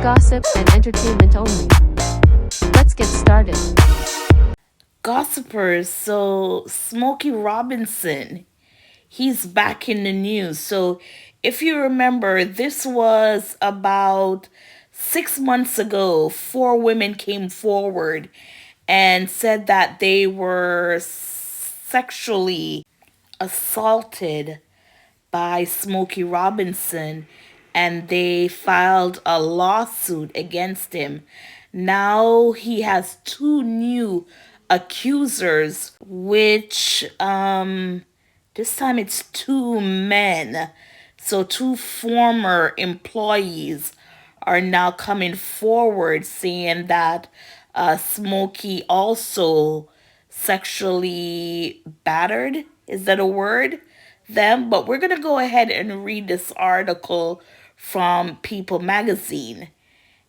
gossip and entertainment only. Let's get started. Gossipers, so Smokey Robinson, he's back in the news. So if you remember, this was about 6 months ago. Four women came forward and said that they were sexually assaulted by Smokey Robinson, and they filed a lawsuit against him. Now he has two new accusers, which this time it's two men. So two former employees are now coming forward saying that Smokey also sexually battered. Is that a word? Them. But we're going to go ahead and read this article from People magazine.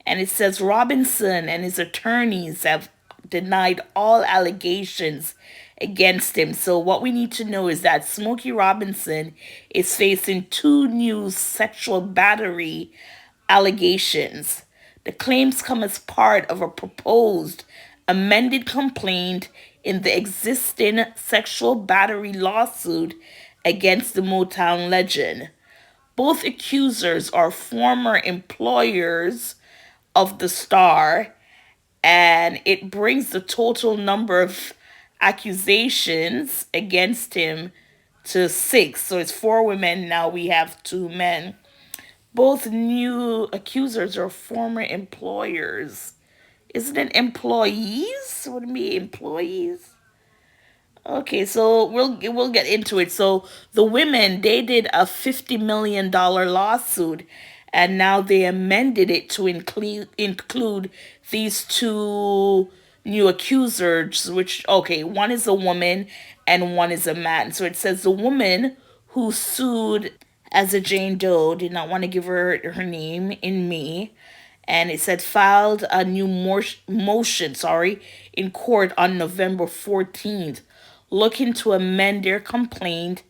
And it says Robinson and his attorneys have denied all allegations against him. So what we need to know is that Smokey Robinson is facing two new sexual battery allegations. The claims come as part of a proposed amended complaint in the existing sexual battery lawsuit against the Motown legend. Both accusers are former employers of the star, and it brings the total number of accusations against him to six. So it's four women, now we have two men. Both new accusers are former employers. Isn't it employees? Would it be employees? Okay, so we'll get into it. So the women, they did a $50 million lawsuit, and now they amended it to include these two new accusers. Which, okay, one is a woman and one is a man. So it says the woman who sued as a Jane Doe, did not want to give her name in May, and it said filed a new motion, in court on November 14th, looking to amend their complaint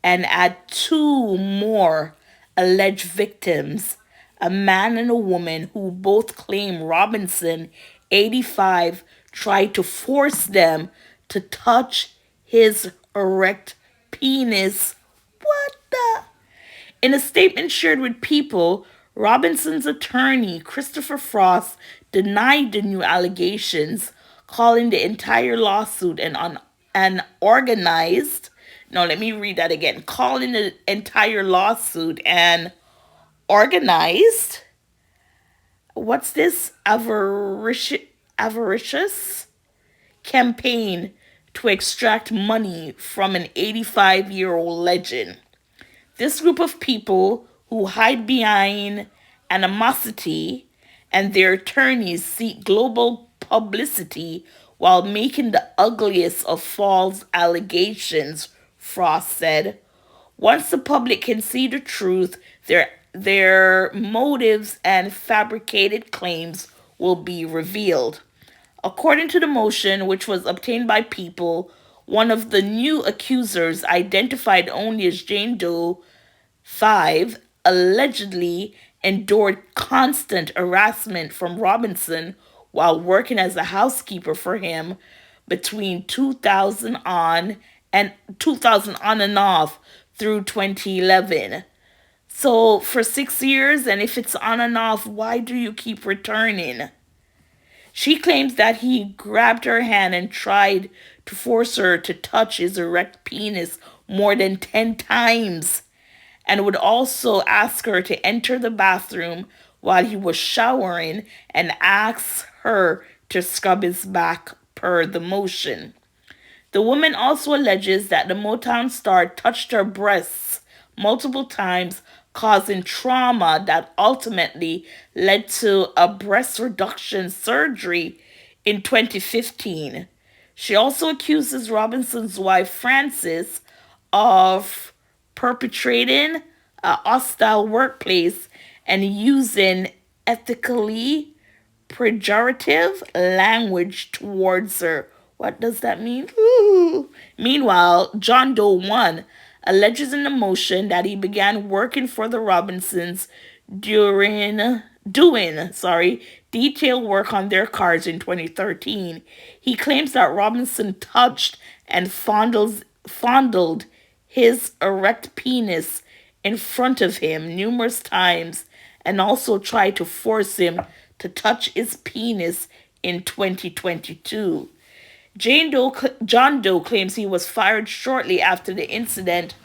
and add two more alleged victims, a man and a woman who both claim Robinson, 85, tried to force them to touch his erect penis. What the? In a statement shared with People, Robinson's attorney, Christopher Frost, denied the new allegations, calling the entire lawsuit an organized. No, let me read that again. Calling the entire lawsuit an organized. What's this? Avaricious campaign to extract money from an 85-year-old legend. This group of people who hide behind animosity and their attorneys seek global publicity while making the ugliest of false allegations, Frost said. Once the public can see the truth, their motives and fabricated claims will be revealed. According to the motion, which was obtained by People, one of the new accusers, identified only as Jane Doe 5, allegedly endured constant harassment from Robinson while working as a housekeeper for him between 2000 on and off through 2011. So for 6 years, and if it's on and off, why do you keep returning? She claims that he grabbed her hand and tried to force her to touch his erect penis more than 10 times, and would also ask her to enter the bathroom while he was showering and ask her to scrub his back per the motion. The woman also alleges that the Motown star touched her breasts multiple times, causing trauma that ultimately led to a breast reduction surgery in 2015. She also accuses Robinson's wife, Frances, of perpetrating a hostile workplace and using ethically pejorative language towards her. What does that mean? Ooh. Meanwhile, John Doe 1 alleges in the motion that he began working for the Robinsons during doing detailed work on their cars in 2013. He claims that Robinson touched and fondled his erect penis in front of him numerous times and also tried to force him to touch his penis in 2022. John Doe claims he was fired shortly after the incident,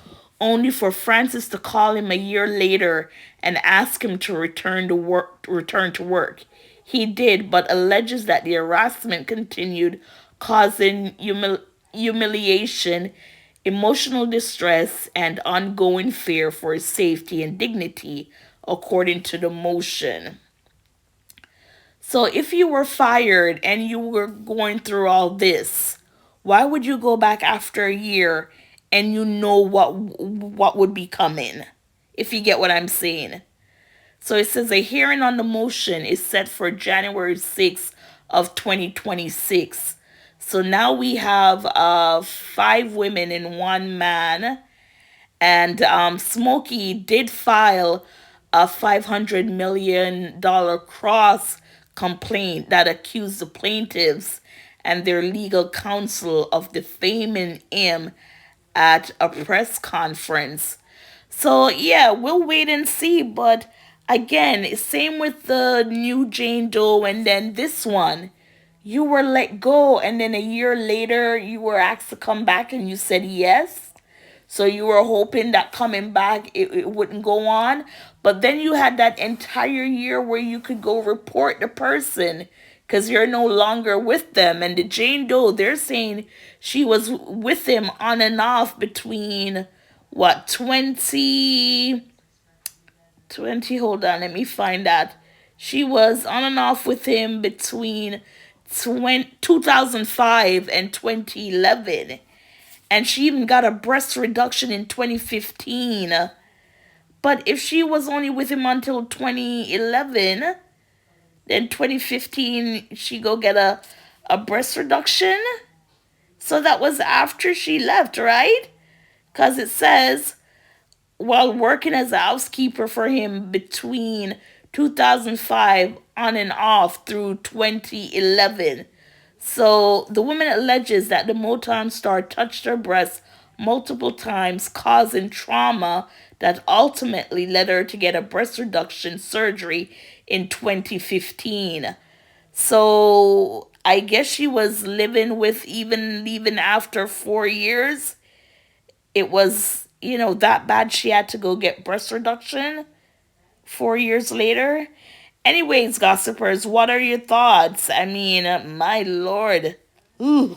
only for Francis to call him a year later and ask him to return to work. He did, but alleges that the harassment continued, causing humiliation, emotional distress, and ongoing fear for his safety and dignity, according to the motion. So if you were fired and you were going through all this, why would you go back after a year and you know what would be coming? If you get what I'm saying. So it says a hearing on the motion is set for January 6th of 2026. So now we have 5 women and 1 man. And Smokey did file a $500 million cross complaint that accused the plaintiffs and their legal counsel of defaming him at a press conference. So yeah, we'll wait and see. But again, same with the new Jane Doe and then this one. You were let go and then a year later you were asked to come back and you said yes. So you were hoping that coming back it wouldn't go on. But then you had that entire year where you could go report the person because you're no longer with them. And the Jane Doe, they're saying she was with him on and off between what, 20, hold on, let me find that. She was on and off with him between 2005 and 2011. And she even got a breast reduction in 2015. But if she was only with him until 2011, then 2015 she go get a breast reduction. So that was after she left, right? Because it says, while working as a housekeeper for him between 2005 on and off through 2011. So the woman alleges that the Motown star touched her breast multiple times, causing trauma that ultimately led her to get a breast reduction surgery in 2015. So I guess she was living with, even after 4 years. It was, that bad she had to go get breast reduction 4 years later. Anyways, gossipers, what are your thoughts? I mean, my lord. Ooh.